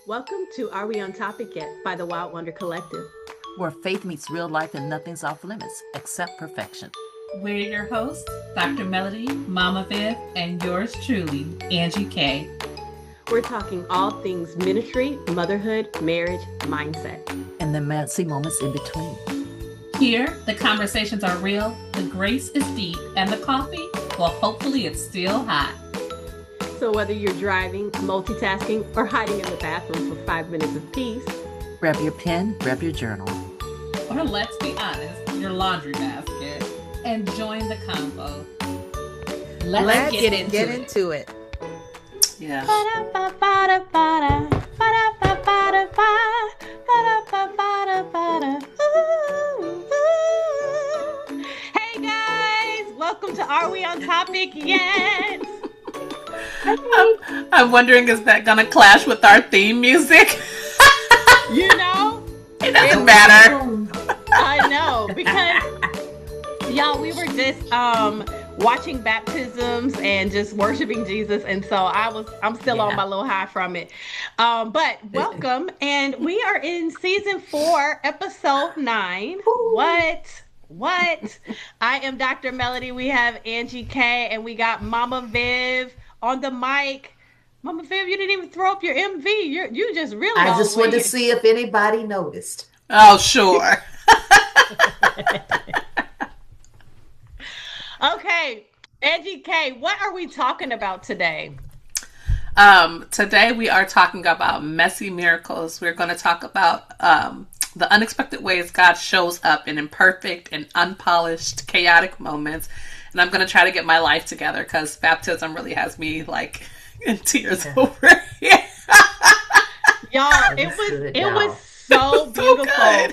Welcome to Are We On Topic Yet by the Wild Wonder Collective. Where faith meets real life and nothing's off limits except perfection. We're your hosts, Dr. Melody, Mama Viv, and yours truly, Angie K. We're talking all things ministry, motherhood, marriage, mindset, and the messy moments in between. Here, the conversations are real, the grace is deep, and the coffee, well, hopefully it's still hot. So whether you're driving, multitasking, or hiding in the bathroom for 5 minutes of peace, grab your pen, grab your journal. Or let's be honest, your laundry basket, and join the convo. Let's get into it. Yeah. Hey guys, welcome to Are We On Topic Yet? I'm wondering, is that gonna clash with our theme music? You know, it doesn't matter. I know, because y'all, we were just watching baptisms and just worshiping Jesus, and so I'm still on my little high from it. But welcome, and we are in season 4, episode 9. What? I am Dr. Melody. We have Angie K, and we got Mama Viv on the mic. Mama Viv, you didn't even throw up your MV. You just really. I just wanted to see if anybody noticed. Oh, sure. Okay, Angie K, what are we talking about today? Today we are talking about messy miracles. We're going to talk about the unexpected ways God shows up in imperfect and unpolished, chaotic moments. And I'm going to try to get my life together because baptism really has me like in tears over here. Y'all, it was so beautiful. So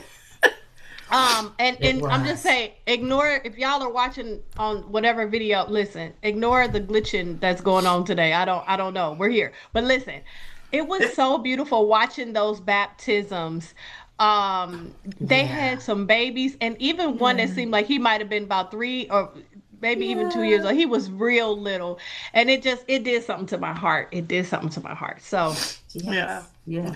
and I'm just saying, ignore if y'all are watching on whatever video. Listen, ignore the glitching that's going on today. I don't know. We're here, but listen, it was so beautiful watching those baptisms. They had some babies, and even one that seemed like he might have been about 3 or maybe even 2 years old. He was real little, and it did something to my heart. It did something to my heart. So Yeah. Yes.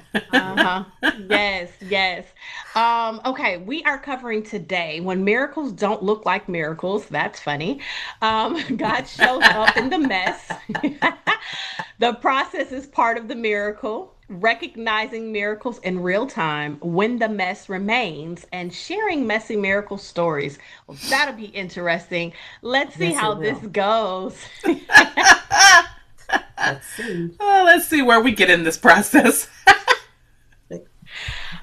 Okay, we are covering today when miracles don't look like miracles. That's funny. God shows up in the mess. The process is part of the miracle. Recognizing miracles in real time when the mess remains, and sharing messy miracle stories. Well, that'll be interesting. Let's see how this goes. Let's see where we get in this process.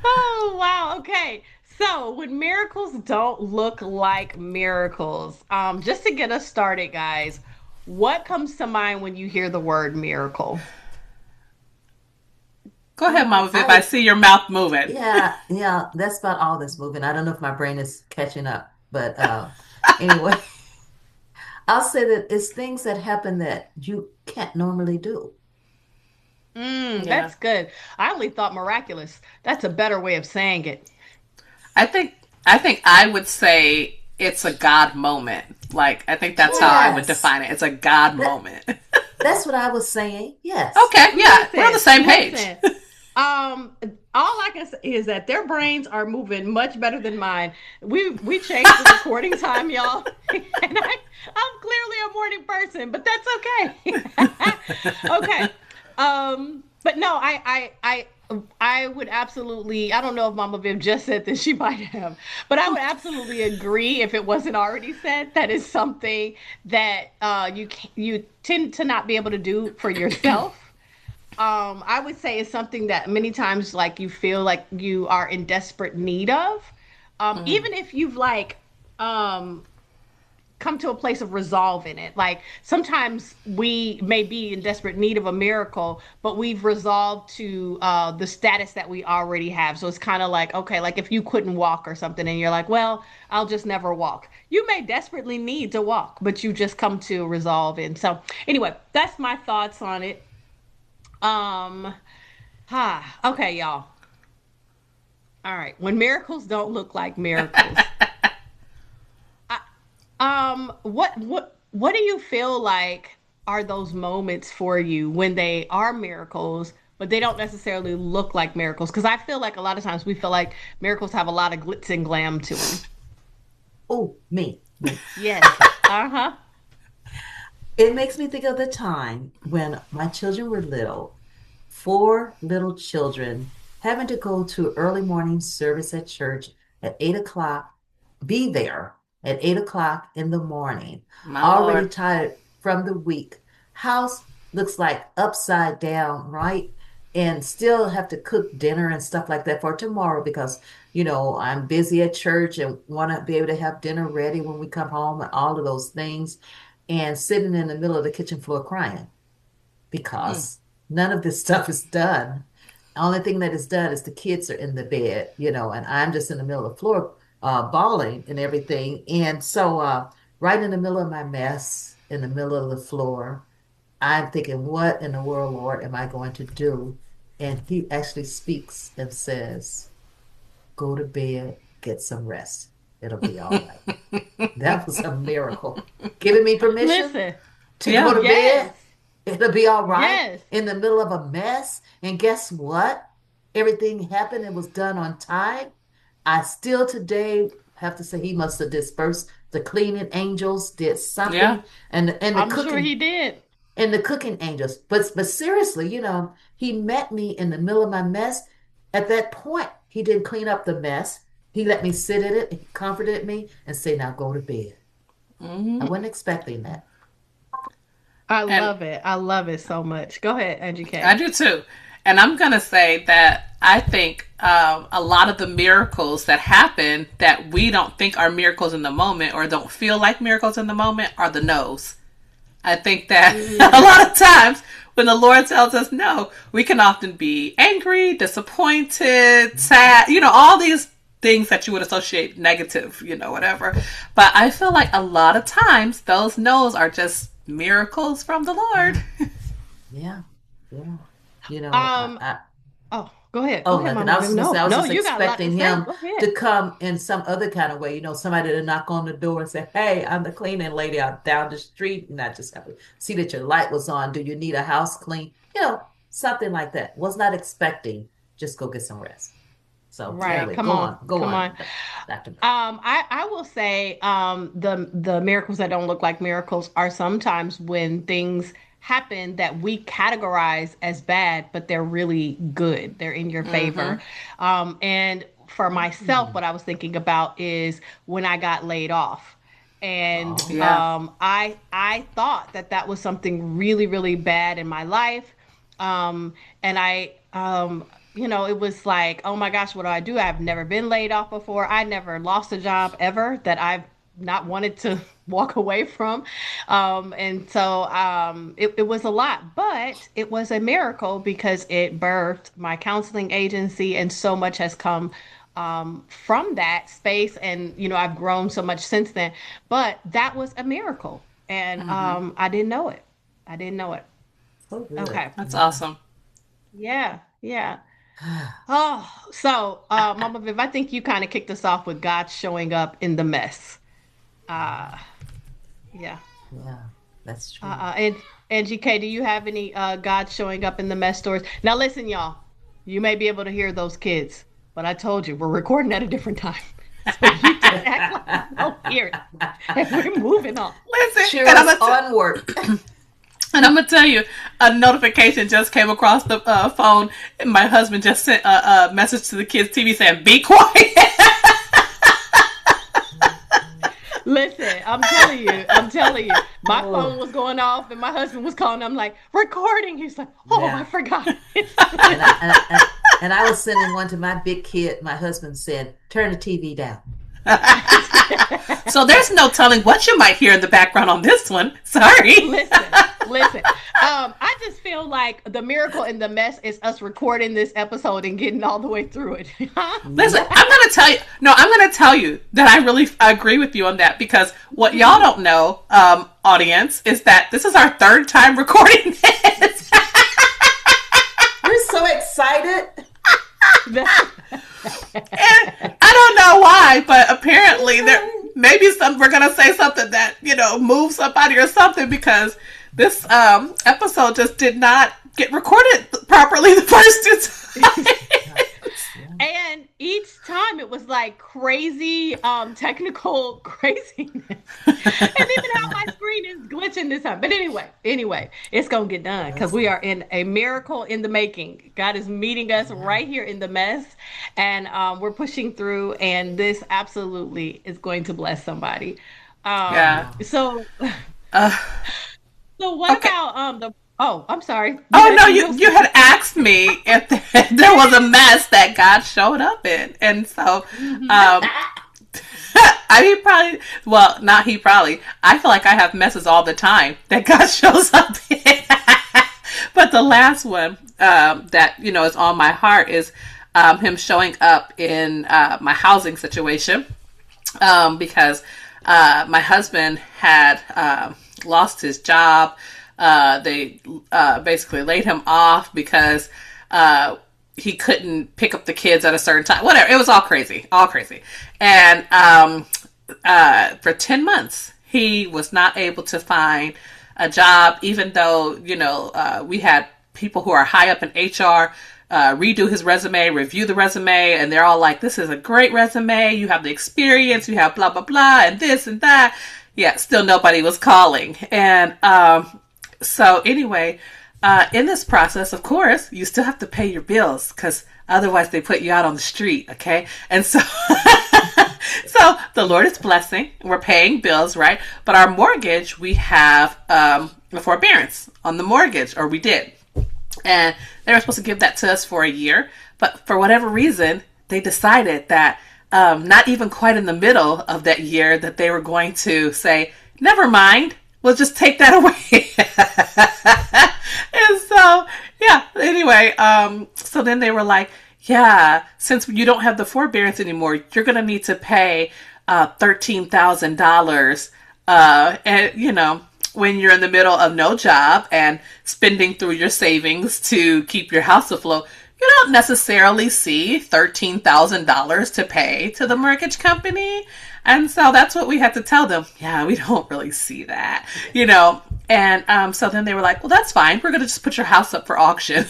Oh, wow. Okay. So when miracles don't look like miracles, just to get us started, guys, what comes to mind when you hear the word miracle? Go ahead, Mama, if I see your mouth moving. Yeah, that's about all that's moving. I don't know if my brain is catching up, but anyway, I'll say that it's things that happen that you can't normally do. That's good. I only thought miraculous. That's a better way of saying it. I think I would say it's a God moment. Like, I think that's how I would define it. It's a God moment. That's what I was saying. Yes. Okay, yeah. We're on the same page. All I can say is that their brains are moving much better than mine. We changed the recording time, y'all, and I'm clearly a morning person, but that's okay. Okay. But no, I would absolutely, I don't know if Mama Viv just said this, she might have, but I would absolutely agree if it wasn't already said. That is something that you tend to not be able to do for yourself. I would say it's something that many times like you feel like you are in desperate need of. Even if you've like come to a place of resolve in it. Like sometimes we may be in desperate need of a miracle, but we've resolved to the status that we already have. So it's kind of like, okay, like if you couldn't walk or something and you're like, well, I'll just never walk. You may desperately need to walk, but you just come to resolve in. So anyway, that's my thoughts on it. Okay, y'all. All right. When miracles don't look like miracles. What do you feel like are those moments for you when they are miracles, but they don't necessarily look like miracles. Because I feel like a lot of times we feel like miracles have a lot of glitz and glam to them. Oh, me. Yes. Uh huh. It makes me think of the time when my children were little, four little children having to go to early morning service at church at 8 o'clock, be there at 8 o'clock in the morning, My already Lord. tired from the week. House looks like upside down, right? And still have to cook dinner and stuff like that for tomorrow because, I'm busy at church and want to be able to have dinner ready when we come home and all of those things. And sitting in the middle of the kitchen floor crying Mm. because none of this stuff is done. The only thing that is done is the kids are in the bed, and I'm just in the middle of the floor, bawling and everything. And so, right in the middle of my mess, in the middle of the floor, I'm thinking, what in the world, Lord, am I going to do? And he actually speaks and says, go to bed, get some rest. It'll be all right. That was a miracle. Giving me permission Listen. to go Yeah. to bed. Yes. It'll be all right Yes. in the middle of a mess. And guess what? Everything happened and was done on time. I still today have to say he must have dispersed the cleaning angels, did Yeah. something, and the I'm sure cooking he did. and the cooking angels. But seriously, he met me in the middle of my mess. At that point, he didn't clean up the mess. He let me sit in it, he comforted me, and say, now go to bed. I Hmm. wasn't expecting that. I And love it. I love it so much. Go ahead, Angie I K. do too. And I'm going to say that I think a lot of the miracles that happen that we don't think are miracles in the moment or don't feel like miracles in the moment are the no's. I think that a Mm. lot of times when the Lord tells us no, we can often be angry, disappointed, sad, all these things that you would associate negative, whatever. But I feel like a lot of times those no's are just miracles from the Yeah, Lord. yeah, yeah. Um. Oh, go ahead. Go Oh, ahead, nothing. I Mama was Vim. just gonna say, No, I was no, just you got a lot to expecting say. him Go ahead. to come in some other kind of way, somebody to knock on the door and say, hey, I'm the cleaning lady out down the street, and I just have to see that your light was on. Do you need a house clean? Something like that. Was not expecting. Just go get some rest. So Right. anyway, Come go on. on, go Come on, on. Dr. Mel. I will say the miracles that don't look like miracles are sometimes when things happen that we categorize as bad, but they're really good. They're in your favor. Mm-hmm. And for myself, Mm. what I was thinking about is when I got laid off. And Oh, Yeah. I thought that that was something really, really bad in my life. And it was like, oh my gosh, what do I do? I've never been laid off before. I never lost a job ever that I've not wanted to walk away from. It was a lot, but it was a miracle because it birthed my counseling agency, and so much has come from that space. And, I've grown so much since then. But that was a miracle. And Mm-hmm. I didn't know it. I didn't know it. so good. Okay. That's Yeah. awesome. Yeah. Yeah. Oh, so Mama Viv, I think you kind of kicked us off with God showing up in the mess. Uh, yeah. Yeah, that's true. And GK, do you have any God showing up in the mess stories? Now, listen, y'all, you may be able to hear those kids, but I told you we're recording at a different time. So you just act like you don't hear it. And we're moving on. Listen, Cheer and us onward. I'm gonna tell you, a notification just came across the phone, and my husband just sent a message to the kids' TV saying, "Be quiet." Listen, I'm telling you, my Oh, phone was going off and my husband was calling. I'm like, recording. He's like, oh, I yeah. forgot. And I was sending one to my big kid. My husband said, turn the TV down. So there's no telling what you might hear in the background on this one. Sorry. Listen. I just feel like the miracle in the mess is us recording this episode and getting all the way through it. Listen, Yep. I'm gonna tell you. No, I'm gonna tell you that I really agree with you on that, because what y'all don't know, audience, is that this is our third time recording this. We're so excited. And I don't know why, but apparently there maybe we're gonna say something that moves somebody or something, because this episode just did not get recorded properly the first two times. And each time it was like crazy technical craziness. And even how my screen is glitching this time. But anyway, it's gonna get done because we are in a miracle in the making. God is meeting us right here in the mess, and we're pushing through, and this absolutely is going to bless somebody. Yeah. So Uh, so what okay. about the oh, I'm sorry. Oh no, you had asked me if there was a mess that God showed up in, and so I mean, probably. Well, not he. Probably. I feel like I have messes all the time that God shows up in. But the last one that is on my heart is him showing up in my housing situation because my husband had lost his job. They basically laid him off because he couldn't pick up the kids at a certain time. Whatever. It was all crazy. And for 10 months, he was not able to find a job, even though, we had people who are high up in HR redo his resume, review the resume, and they're all like, this is a great resume. You have the experience, you have blah, blah, blah, and this and that. Yeah, still nobody was calling. And so anyway, in this process, of course, you still have to pay your bills because otherwise they put you out on the street, okay? And so, so the Lord is blessing. We're paying bills, right? But our mortgage, we have a forbearance on the mortgage, or we did. And they were supposed to give that to us for a year. But for whatever reason, they decided that not even quite in the middle of that year that they were going to say, never mind. We'll just take that away. And so, yeah, anyway, so then they were like, yeah, since you don't have the forbearance anymore, you're going to need to pay $13,000. And, when you're in the middle of no job and spending through your savings to keep your house afloat, you don't necessarily see $13,000 to pay to the mortgage company. And so that's what we had to tell them. Yeah, we don't really see that, And so then they were like, well, that's fine. We're going to just put your house up for auction.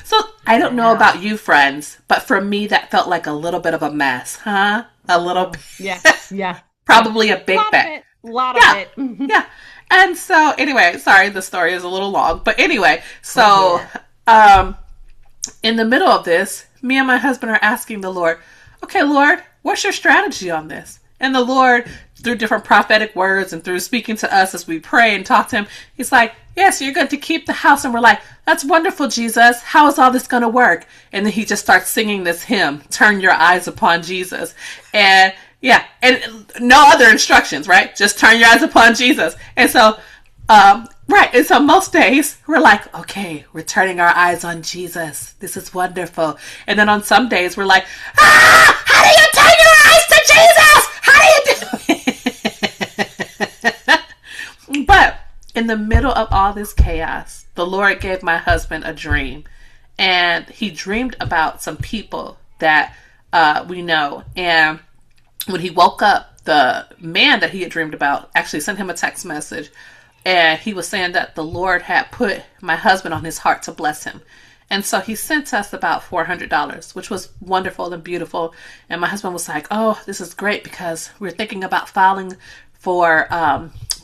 So I don't know about you, friends, but for me, that felt like a little bit of a mess, huh? A little bit. Yeah. Probably a big bet. A lot of it. Yeah. And so anyway, sorry, the story is a little long, but anyway, so in the middle of this, me and my husband are asking the Lord, okay, Lord, what's your strategy on this? And the Lord, through different prophetic words and through speaking to us as we pray and talk to him, he's like, yes, you're going to keep the house. And we're like, that's wonderful, Jesus. How is all this going to work? And then he just starts singing this hymn, Turn Your Eyes Upon Jesus. And yeah, and no other instructions, right? Just turn your eyes upon Jesus. And so, right. And so most days we're like, okay, we're turning our eyes on Jesus. This is wonderful. And then on some days we're like, how do you turn your eyes to Jesus? How do you do it? But in the middle of all this chaos, the Lord gave my husband a dream. And he dreamed about some people that we know. And when he woke up, the man that he had dreamed about actually sent him a text message. And he was saying that the Lord had put my husband on his heart to bless him. And so he sent us about $400, which was wonderful and beautiful. And my husband was like, oh, this is great because we're thinking about filing for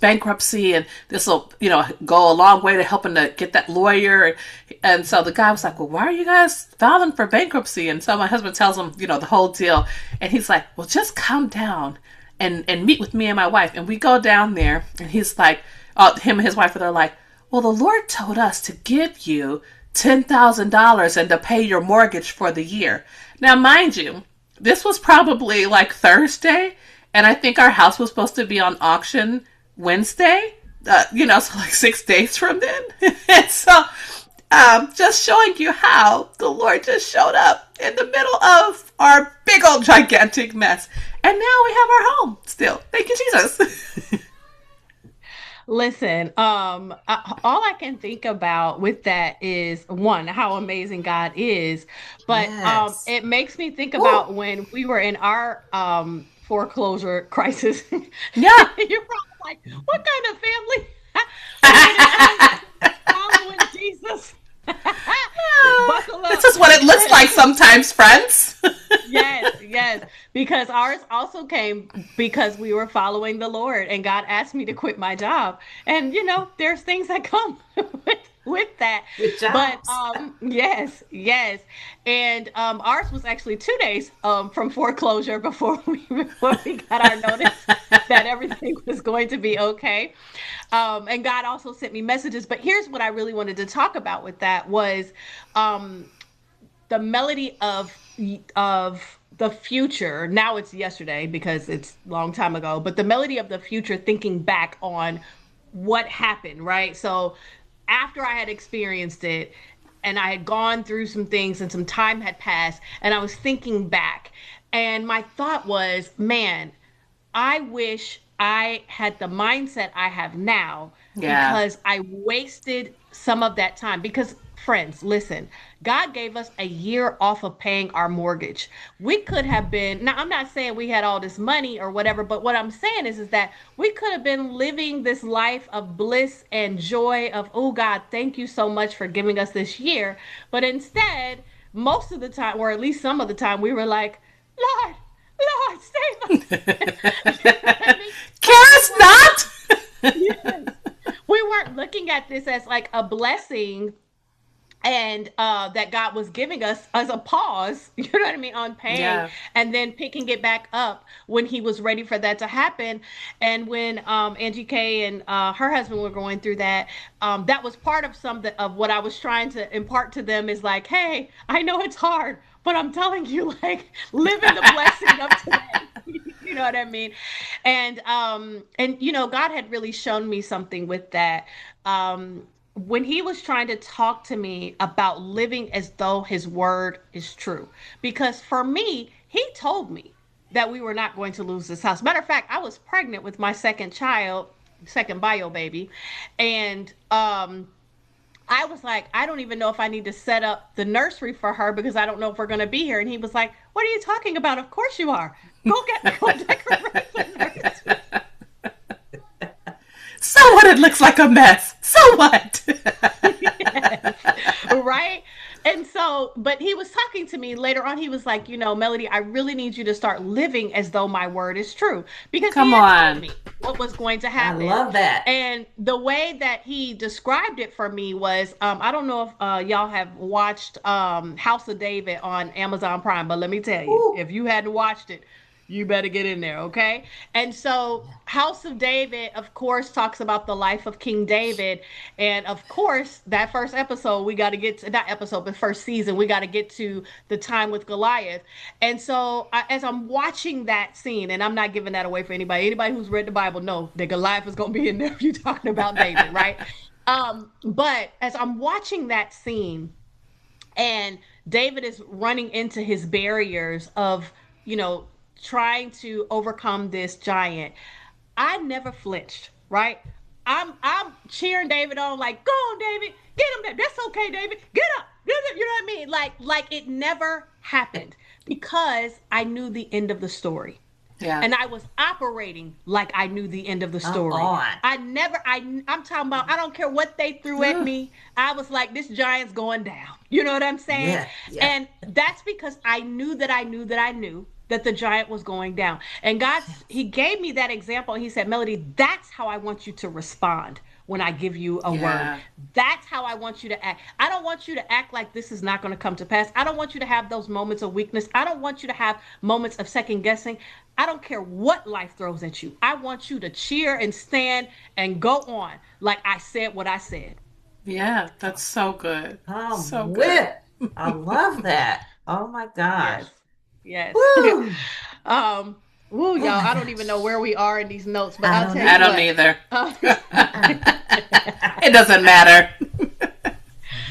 bankruptcy, and this will, go a long way to helping to get that lawyer. And so the guy was like, well, why are you guys filing for bankruptcy? And so my husband tells him, the whole deal. And he's like, well, just come down and meet with me and my wife. And we go down there, and he's like, him and his wife are like, well, the Lord told us to give you $10,000 and to pay your mortgage for the year. Now, mind you, this was probably like Thursday, and I think our house was supposed to be on auction Wednesday, so like 6 days from then. And so, just showing you how the Lord just showed up in the middle of our big old gigantic mess. And now we have our home still. Thank you, Jesus. Listen, all I can think about with that is one, how amazing God is, but it makes me think about when we were in our foreclosure crisis. Yeah, you're probably like, what kind of family? sometimes friends. Yes, yes. Because ours also came because we were following the Lord and God asked me to quit my job. And there's things that come with that. With But jobs. yes, yes. And ours was actually 2 days from foreclosure before we got our notice that everything was going to be okay. And God also sent me messages. But here's what I really wanted to talk about with that was um the melody of the future. Now it's yesterday because it's a long time ago, but the melody of the future, thinking back on what happened, right? So after I had experienced it and I had gone through some things and some time had passed and I was thinking back, and my thought was, man, I wish I had the mindset I have now Yeah. because I wasted some of that time. Because, friends, listen, God gave us a year off of paying our mortgage. We could have been, now, I'm not saying we had all this money or whatever, but what I'm saying is that we could have been living this life of bliss and joy of, oh, God, thank you so much for giving us this year. But instead, most of the time, or at least some of the time, we were like, Lord, Lord, save us. You know what I mean? But Care we us weren't, not. yes, we weren't looking at this as like a blessing and that God was giving us as a pause, you know what I mean, on paying Yeah. and then picking it back up when he was ready for that to happen. And when Angie K and her husband were going through that, that was part of of what I was trying to impart to them is like, hey, I know it's hard, but I'm telling you, like, live in the blessing of today. You know what I mean? And God had really shown me something with that. When he was trying to talk to me about living as though his word is true. Because for me, he told me that we were not going to lose this house. Matter of fact, I was pregnant with my second child, second bio baby, and I was like, I don't even know if I need to set up the nursery for her because I don't know if we're going to be here. And he was like, what are you talking about? Of course you are. Go decorate the nursery. So what? It looks like a mess. So what? Yes. Right? And so, but he was talking to me later on. He was like, Melody, I really need you to start living as though my word is true because he Come had told on. me what was going to I happen. love that. And the way that he described it for me was I don't know if y'all have watched House of David on Amazon Prime, but let me tell you, Ooh, if you hadn't watched it, you better get in there, okay? And so, yeah. House of David, of course, talks about the life of King David. And of course, that first episode, we got to get to that episode, but first season, we got to get to the time with Goliath. And so, as I'm watching that scene, and I'm not giving that away for anybody who's read the Bible, know that Goliath is going to be in there if you're talking about David, right? But as I'm watching that scene, and David is running into his barriers of, you know, trying to overcome this giant. I never flinched, right? I'm cheering David on, like, go on, David, get him there. That's okay, David. Get up. You know what I mean? Like it never happened because I knew the end of the story. Yeah. And I was operating like I knew the end of the Come story. on. I'm talking about, I don't care what they threw at Ugh. me. I was like, this giant's going down. You know what I'm saying? Yeah, yeah. And that's because I knew that I knew that I knew that the giant was going down. And he Yes. gave me that example. He said, Melody, that's how I want you to respond when I give you a word. Yeah. That's how I want you to act. I don't want you to act like this is not going to come to pass. I don't want you to have those moments of weakness. I don't want you to have moments of second guessing. I don't care what life throws at you. I want you to cheer and stand and go on like I said what I said. Yeah. That's so good. So I'm good. with. I love that. Oh my gosh. Yes. Yes. Woo. um, woo, Oh y'all. my I don't even know gosh. where we are in these notes, but I I'll don't tell I you don't either. what. either. Uh, It doesn't matter.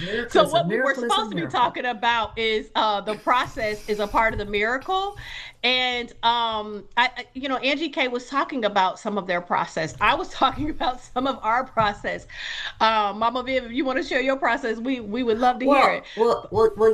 Miracle So is a what we were miracle is a supposed to be miracle. talking about is the process is a part of the miracle, and Angie K was talking about some of their process. I was talking about some of our process. Mama Viv, if you want to share your process, we would love to hear it.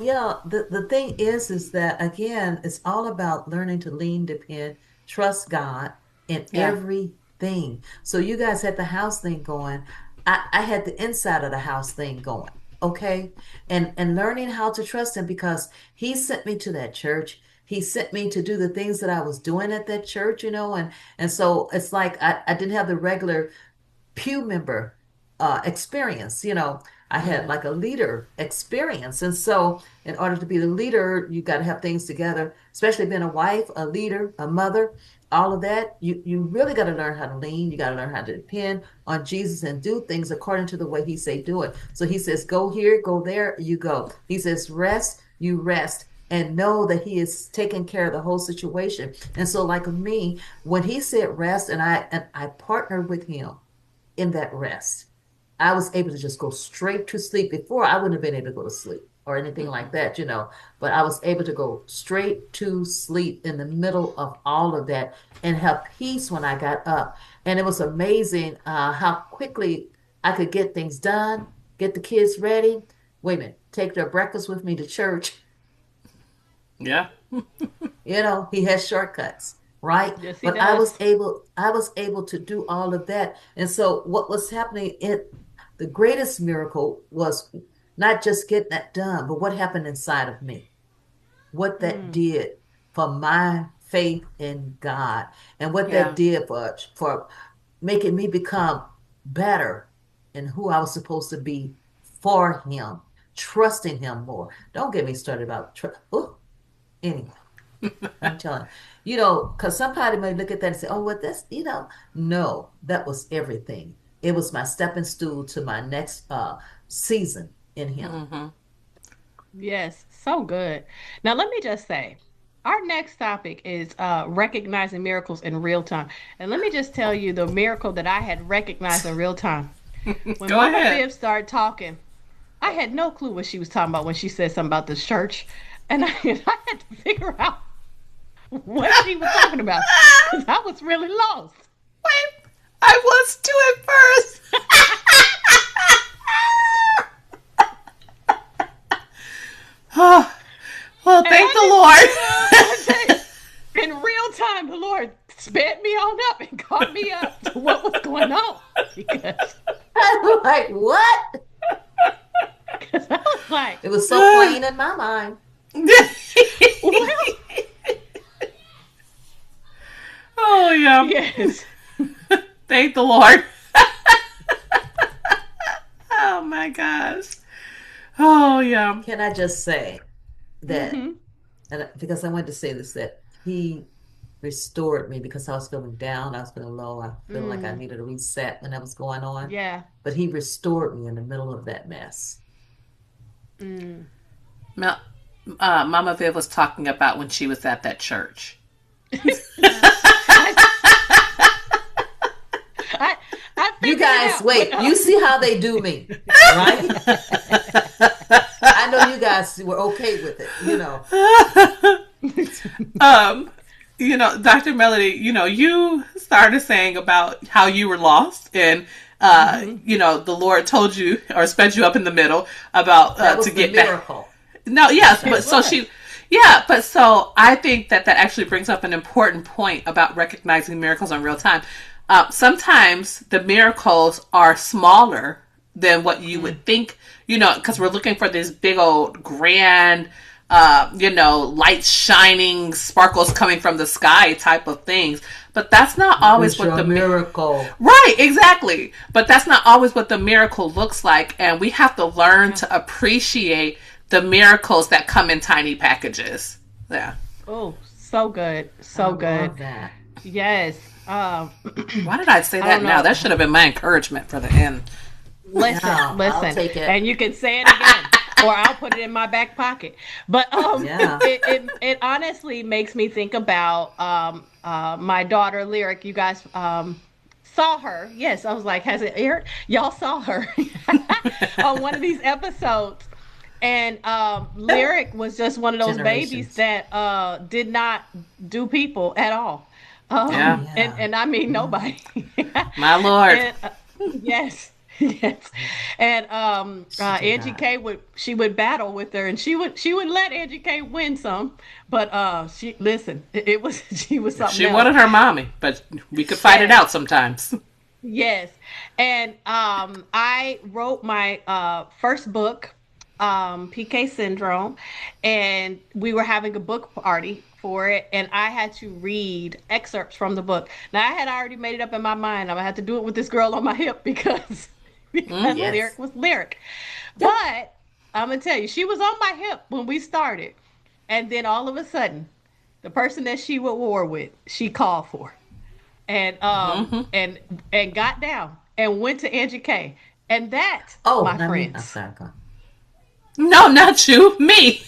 Yeah. The thing is that again, it's all about learning to lean, depend, trust God in Yeah. everything. So you guys had the house thing going. I had the inside of the house thing going. Okay. And learning how to trust him because he sent me to that church. He sent me to do the things that I was doing at that church, and so it's like I didn't have the regular pew member experience. I had Mm. like a leader experience. And so, in order to be the leader, you got to have things together, especially being a wife, a leader, a mother, all of that. You really got to learn how to lean. You got to learn how to depend on Jesus and do things according to the way he say do it. So he says, go here, go there, you go. He says, rest, you rest. And know that he is taking care of the whole situation. And so, like me, when he said rest, and I partnered with him in that rest. I was able to just go straight to sleep. Before, I wouldn't have been able to go to sleep or anything like that. But I was able to go straight to sleep in the middle of all of that and have peace when I got up. And it was amazing how quickly I could get things done, get the kids ready. Wait a minute, take their breakfast with me to church. Yeah. He has shortcuts, right? Yes, he But I was able to do all of that. And so what was happening the greatest miracle was not just getting that done, but what happened inside of me, what that Mm, did for my faith in God, and what that Yeah. did for making me become better in who I was supposed to be for him, trusting him more. Don't get me started about trust. Anyway. I'm telling because somebody may look at that and say, oh, what that's, no, that was everything. It was my stepping stool to my next season in him. Hmm. yes, so good. Now, let me just say, our next topic is recognizing miracles in real time. And let me just tell you the miracle that I had recognized in real time. When Go Mama ahead. Viv started talking, I had no clue what she was talking about when she said something about this church. And I, I had to figure out what she was talking about because I was really lost. Wait, I was too at first. Oh, well, And thank the I Lord. didn't, I tell you, in real time, the Lord sped me on up and caught me up to what was going on because I'm like, what? cause I was like, It was so plain in my mind. well, Oh, yeah. yes. Thank the Lord. Oh, my gosh. Oh, yeah. Can I just say that, Mm-hmm. and because I wanted to say this, that he restored me because I was feeling down, I was feeling low, I feel like I Mm, needed a reset when that was going on. yeah. But he restored me in the middle of that mess. Mm. Ma- Mama Viv was talking about when she was at that church. I, I I You figured it guys, out, but wait, you see how they do me, right? I know you guys were okay with it. um, Dr. Melody, you started saying about how you were lost and hmm the Lord told you or sped you up in the middle about That to was the get back. miracle. No, yes, it but so was. she, yeah, but so I think that actually brings up an important point about recognizing miracles in real time. Sometimes the miracles are smaller than what you Mm. would think, because we're looking for this big old grand, lights shining, sparkles coming from the sky type of things. But that's not It always was what your the miracle. right, exactly. But that's not always what the miracle looks like, and we have to learn Yeah. to appreciate the miracles that come in tiny packages. Yeah. Oh, so good. I So good. love that. Yes. Why did I say I that don't now? know. That should have been my encouragement for the end. Listen, Yeah, I'll listen. take it. And you can say it again. Or I'll put it in my back pocket. But Yeah. it honestly makes me think about my daughter Lyric. You guys saw her. Yes, I was like, has it aired? Y'all saw her on one of these episodes. And Lyric was just one of those babies Generations. that did not do people at all. Oh, Yeah. And yeah. and I mean Yeah. nobody. My Lord. And yes, yes. And She did Angie not. K would battle with her, and she would let Angie K win some, but she listen, it was she was something She else. wanted her mommy, but we could fight it Yes, out sometimes. Yes. And I wrote my first book, PK Syndrome, and we were having a book party for it, and I had to read excerpts from the book. Now I had already made it up in my mind. I'm gonna have to do it with this girl on my hip because because Mm-hmm. lyric Yes. was lyric. Yep. But I'm gonna tell you, she was on my hip when we started. And then all of a sudden, the person that she would war with, she called for and Mm-hmm. got down and went to Angie K. And that, Oh, my not me. I'm friends, sorry. Go on. No, not you, me.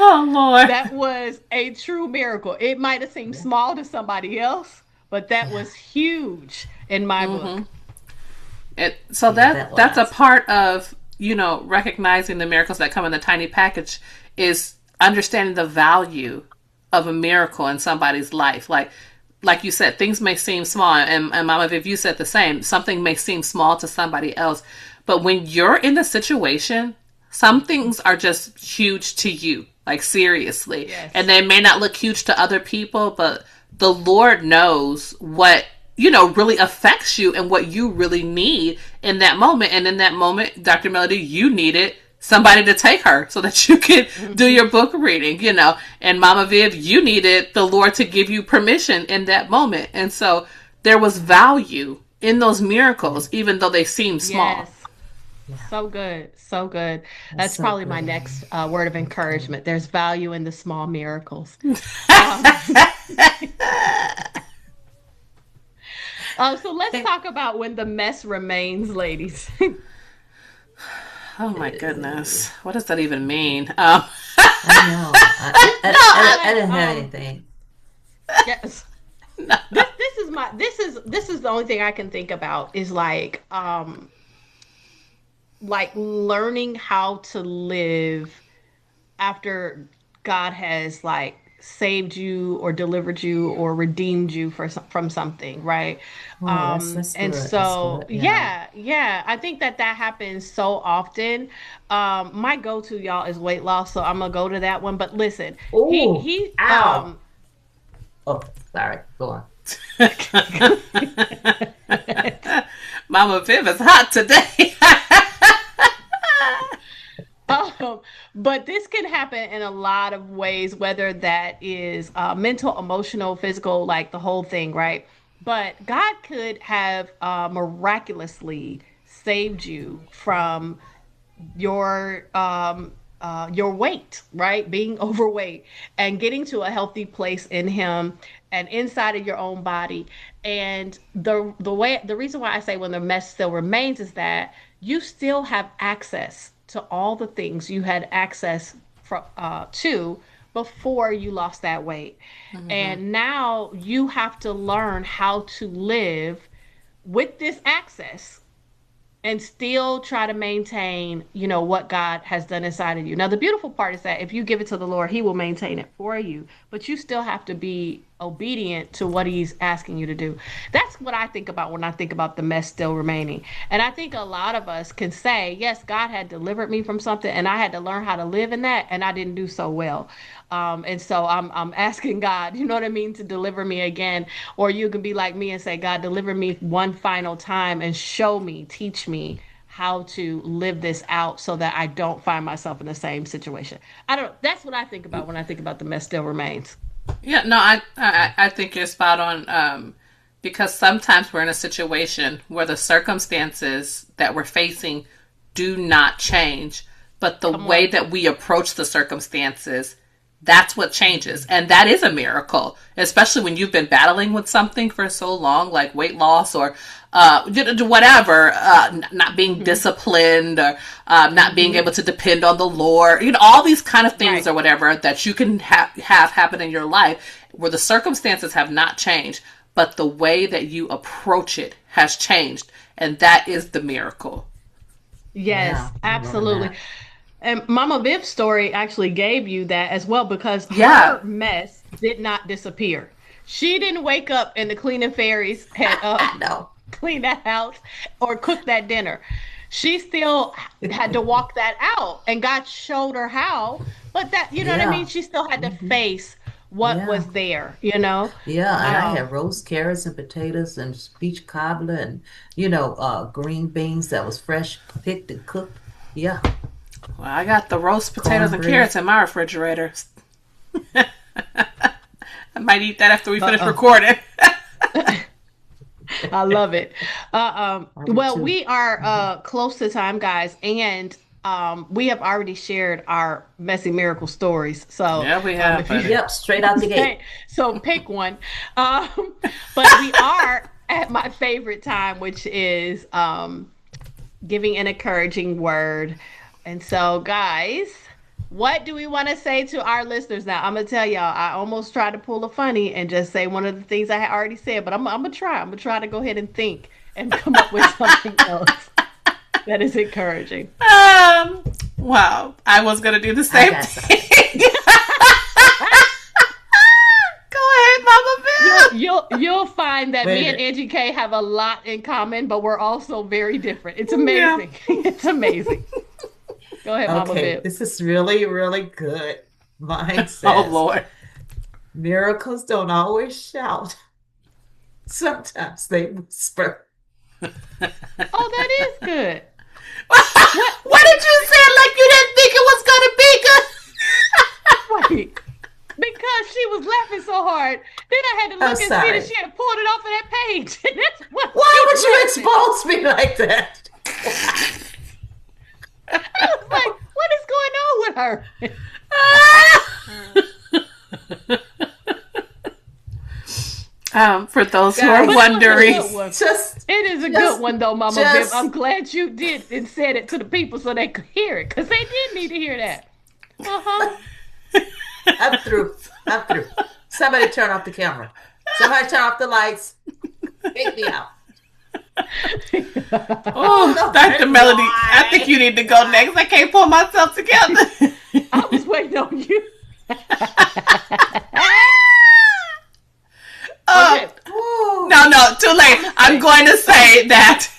Oh Lord. that was a true miracle. It might have seemed Yeah. small to somebody else, but that Yeah. was huge in my book. Mm-hmm. So Yeah, that that's a was. part of recognizing the miracles that come in the tiny package is understanding the value of a miracle in somebody's life. Like you said, things may seem small, and Mama Viv, you said the same. Something may seem small to somebody else, but when you're in the situation, some things are just huge to you, like seriously, and Yes. they may not look huge to other people, but the Lord knows what really affects you and what you really need in that moment. And in that moment, Dr. Melody, you needed somebody to take her so that you could do Hmm. your book reading. And Mama Viv, you needed the Lord to give you permission in that moment. And so there was value in those Yeah. miracles, even though they seemed small. Yes. Yeah. So good. So good. That's That's so probably my good. next word of Okay. encouragement. There's value in the small miracles. Um, so let's Hey, talk about when the mess remains, ladies. Oh my goodness. What does that even mean? I know. You know I what? didn't have anything. Yes. This is the only thing I can think about is like learning how to live after God has like saved you or delivered you or redeemed you from something, right? Oh, that's And good. That's so good. Yeah. yeah, I think that happens so often. My go-to, y'all, is weight loss, so I'm gonna go to that one. But listen, he Oh, he ow. Oh, sorry. Go on. Mama Viv is hot today. Um, but this can happen in a lot of ways, whether that is mental, emotional, physical, like the whole thing, right? But God could have miraculously saved you from your weight, right? Being overweight and getting to a healthy place in Him and inside of your own body. And the reason why I say when the mess still remains is that you still have access to all the things you had access to before you lost that weight. Mm-hmm. And now you have to learn how to live with this access and still try to maintain, what God has done inside of you. Now, the beautiful part is that if you give it to the Lord, He will maintain it for you, but you still have to be obedient to what He's asking you to do. That's what I think about when I think about the mess still remaining. And I think a lot of us can say, yes, God had delivered me from something and I had to learn how to live in that, and I didn't do so well. And so I'm asking God, you know what I mean, to deliver me again. Or you can be like me and say, God, deliver me one final time and show me, teach me how to live this out so that I don't find myself in the same situation. I don't That's what I think about when I think about the mess still remains. Yeah, no, I think you're spot on. Because sometimes we're in a situation where the circumstances that we're facing do not change, but the Come way on. that we approach the circumstances, that's what changes. And that is a miracle, especially when you've been battling with something for so long, like weight loss or whatever, not being Hmm. disciplined or not being Hmm. able to depend on the Lord, all these kind of things Right. or whatever that you can have happen in your life where the circumstances have not changed, but the way that you approach it has changed. And that is the miracle. Yes, Yeah. Amen to absolutely. that. And Mama Viv's story actually gave you that as well because Yeah. her mess did not disappear. She didn't wake up and the cleaning fairies had I know. cleaned that house or cooked that dinner. She still had to walk that out, and God showed her how. But that, you know what I mean? Yeah. She still had to Hmm. face what Yeah. was there, you know? Yeah, and I Um, had roast carrots and potatoes and speech cobbler and green beans that was fresh picked and cooked. Yeah, Well, I got the roast potatoes and cornbread. carrots in my refrigerator. I might eat that after we finish uh-uh. recording. I love it. I do Well, too. we are close to time, guys, and we have already shared our messy miracle stories. So, Yeah, we have, if you buddy. Yep, straight out the gate. so pick one. But we are at my favorite time, which is giving an encouraging word. And so, guys, what do we want to say to our listeners now? I'm gonna tell y'all. I almost tried to pull a funny and just say one of the things I had already said, but I'm gonna try. I'm gonna try to go ahead and think and come up with something else that is encouraging. Um, wow. I was going to do the I same got thing. something. Go ahead, Mama Bill. You'll find that Wait a me and minute. Angie K have a lot in common, but we're also very different. It's Yeah. amazing. It's amazing. Go ahead, Mama Okay, Bib. this is really, really good. Mine Oh, says, Lord. miracles don't always shout. Sometimes they whisper. Oh, that is good. What? What did you say? Like you didn't think it was going to be good? Wait. Because she was laughing so hard, then I had to I'm look and see sorry. that she had pulled it off of that page. And that's what Why she would you was laughing. expose me like that? I was like, what is going on with her? For those who Guys, are But it was a wondering, good one. Just, It is a just, good one, though, Mama Bib. just. I'm glad you did and said it to the people so they could hear it, because they did need to hear that. Uh-huh. I'm through. I'm through. Somebody turn off the camera. Somebody turn off the lights. Take me out. oh, no, Dr. Melody, I why? think you need to go next. I can't pull myself together. I was waiting on you. Oh, Okay. Ooh. no, too late. I'm going to say that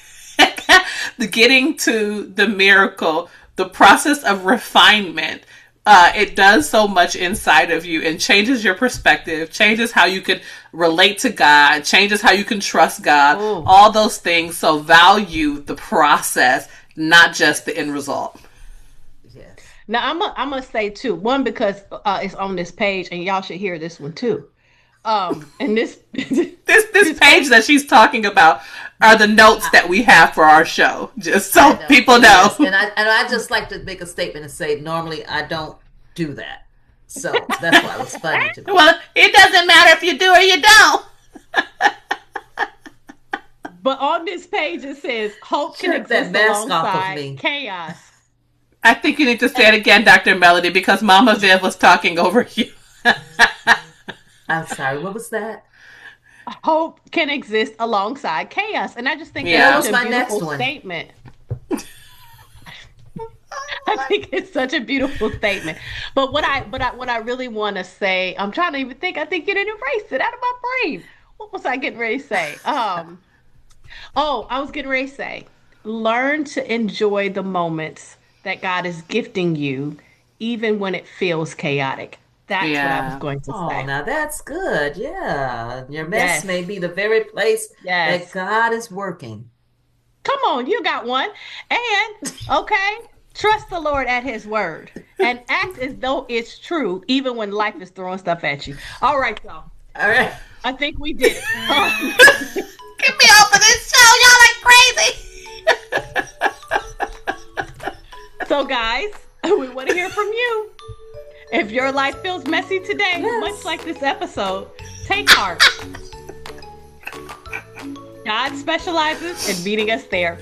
the getting to the miracle, the process of refinement, it does so much inside of you and changes your perspective, changes how you could relate to God, changes how you can trust God, Ooh. all those things. So value the process, not just the end result. Yes. Now I'm gonna say too. One, because it's on this page, and y'all should hear this one too. And this This page that she's talking about are the notes that we have for our show, just so I know. people know. Yes. And I just like to make a statement and say normally I don't do that. So that's why it was funny to me. Well, it doesn't matter if you do or you don't. but on this page it says hope can Shut that exist mask off of alongside me. chaos. I think you need to say it again, Dr. Melody, because Mama Viv was talking over you. I'm sorry. What was that? Hope can exist alongside chaos, and I just think Yeah. that's such What a was my next beautiful one? statement. I think it's such a beautiful statement. But what I really want to say, I'm trying to even think. I think you didn't erase it out of my brain. What was I getting ready to say? Oh, I was getting ready to say, learn to enjoy the moments that God is gifting you, even when it feels chaotic. That's what I was Yeah. going to Oh, say. now that's good. Yeah. Your mess Yes. may be the very place Yes. that God is working. Come on, you got one. And okay, trust the Lord at his word and act as though it's true, even when life is throwing stuff at you. All right, y'all. All right. I think we did it. Get me off of this show. Y'all like crazy. So, guys, we want to hear from you. If your life feels messy today, Yes. much like this episode, take heart. God specializes in meeting us there.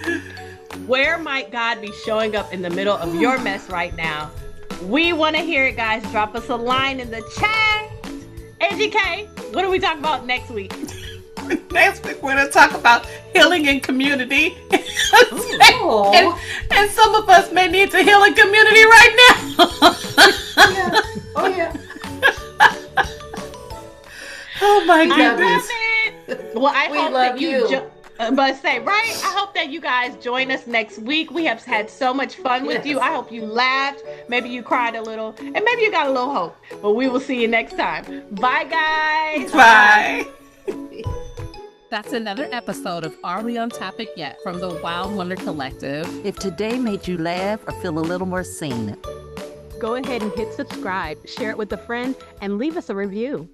Where might God be showing up in the middle of your mess right now? We want to hear it, guys. Drop us a line in the chat. AGK, what are we talking about next week? Next week, we're going to talk about healing in community. Oh. and some of us may need to heal in community right now. Yeah. Oh, yeah. Oh, my I goodness. love it. Well, I We hope love that you. But say, right? I hope that you guys join us next week. We have had so much fun with you. Yes. I hope you laughed. Maybe you cried a little, and maybe you got a little hope. But we will see you next time. Bye, guys. Bye. That's another episode of Are We on Topic Yet from the Wild Wonder Collective. If today made you laugh or feel a little more seen, Go ahead and hit subscribe, share it with a friend, and leave us a review.